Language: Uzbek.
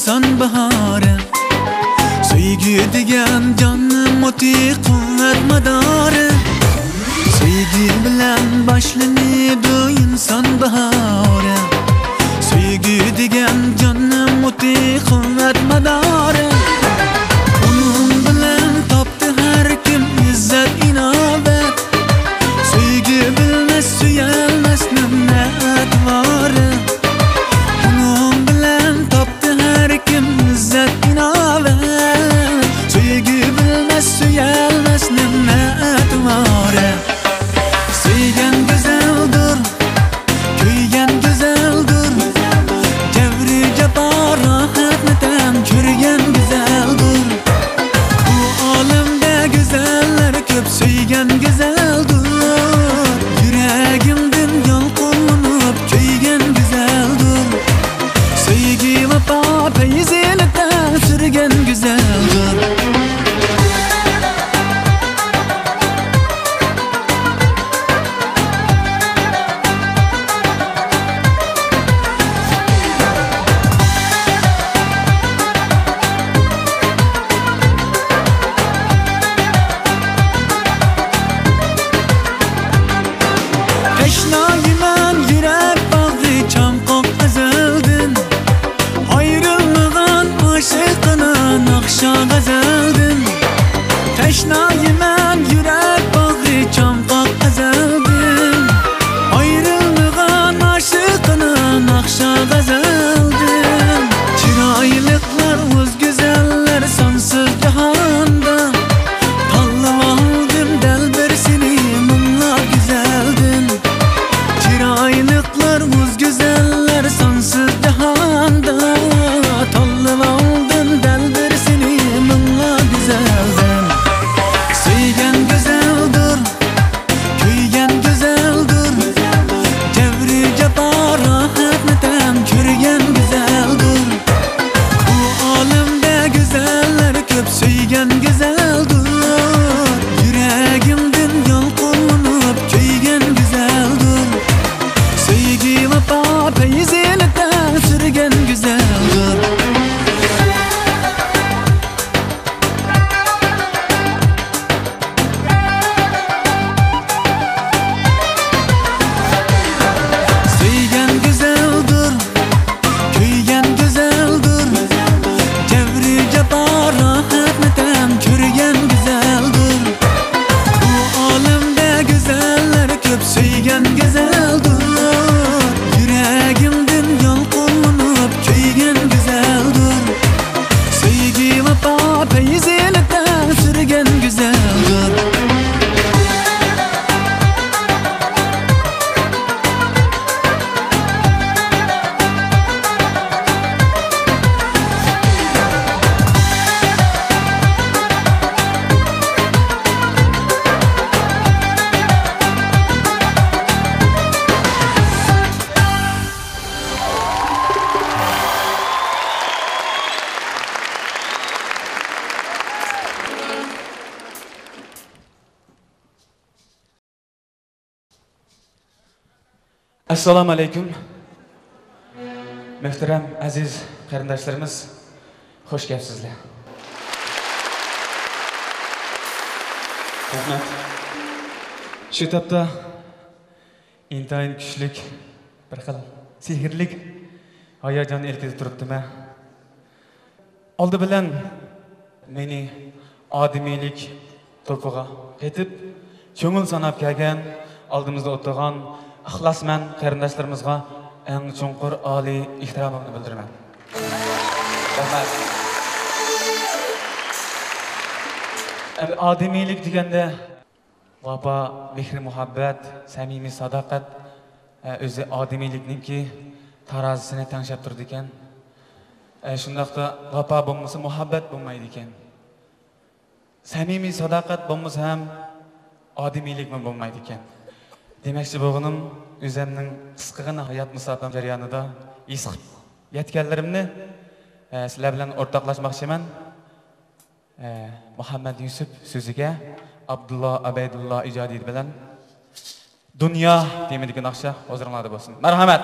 inson bahori. Sevgi degan jonning o'ti quvvat madori. Sevgi bilan boshlanadi inson bahori. Sevgi degan jonning o'ti quvvat madori. Onun bilan topdi har kim izzat inobat. Sevgi bilmas suyalmas nimmat vori. Onun bilan topdi har kim izzat inobat. Sevgi bilmas suyalmas nimmat vori. Sevgan go'zaldir, kuygan go'zaldir. Javri jabor rohatni tam ko'rgan go'zaldir. Bu olamda go'zallar ko'p, sevgan go'zaldir. Yuragimdan yolqinib kuygan go'zaldir. Sevgi vafo fayzida surgan go'zaldir. Teşnayman yürek bağrı çamqoq azaldin. Ayrılmagan aşıqına naqşa gazaldin. Teşnayman yürek bağrı çamqoq azaldin. Ayrılmagan aşıqına naqşa gazaldin. Chiroyliqlar o'z go'zallar sonsiz jahonda. Tanlab oldim dalbir seni minglab go'zaldin. Chiroyliqlar o'z go'zallar sonsiz jahonda. Tanlab oldim dalbir seni minglab go'zaldin. Sevgan go'zaldir, kuygan go'zaldir. Javri jabor rohatni tam ko'rgan go'zaldir. Bu olamda go'zallar ko'p, sevgan go'zaldir. Yuragimdan yolqinib kuygan go'zaldir. Sevgi vafo fayzida surgan go'zaldir. Sevgan go'zaldir, kuygan go'zaldir. Javri jabor rohatni tam ko'rgan go'zaldir. Bu olamda go'zallar ko'p, sevgan go'zaldir. Yuragimdan yolqinib kuygan go'zaldir. Sevgi vafo fayzida surgan go'zaldir. Assalomu alaykum. Muhtaram aziz qarindoshlarimiz, xush kelibsizlar. Rahmat. Shu topda intayin kuchlik, bir xil sehrlik hayajon elkida turibdi-ma. Oldi bilan meni odimiylik to'piga yetib, ko'ngil sanab kelgan, oldimizda o'tirgan ixlosman qarindoshlarimizga eng chunqur oliy ehtiromimni bildiraman. Rahmat. Odimiylik deganda vafo, mehr, muhabbat, samimiy sadoqat o'zi odimiylikningki tarozisini tangshab turdi ekan. Shundaqda vafo bo'lmasa muhabbat bo'lmaydi ekan. Samimiy sadoqat bo'lmasa ham odimiylik bo'lmaydi ekan. Demakchi bo'lganim, o'zimning qisqagina hayot musofam jarayonida esqib yetganlarimni sizlar bilan o'rtoqlashmoqchiman. Muhammad Yusuf so'ziga Abdullah Abaydullah ijodiy bilan Dunyo demaydigan naqsha hozirlarda bo'lsin. Marhamat.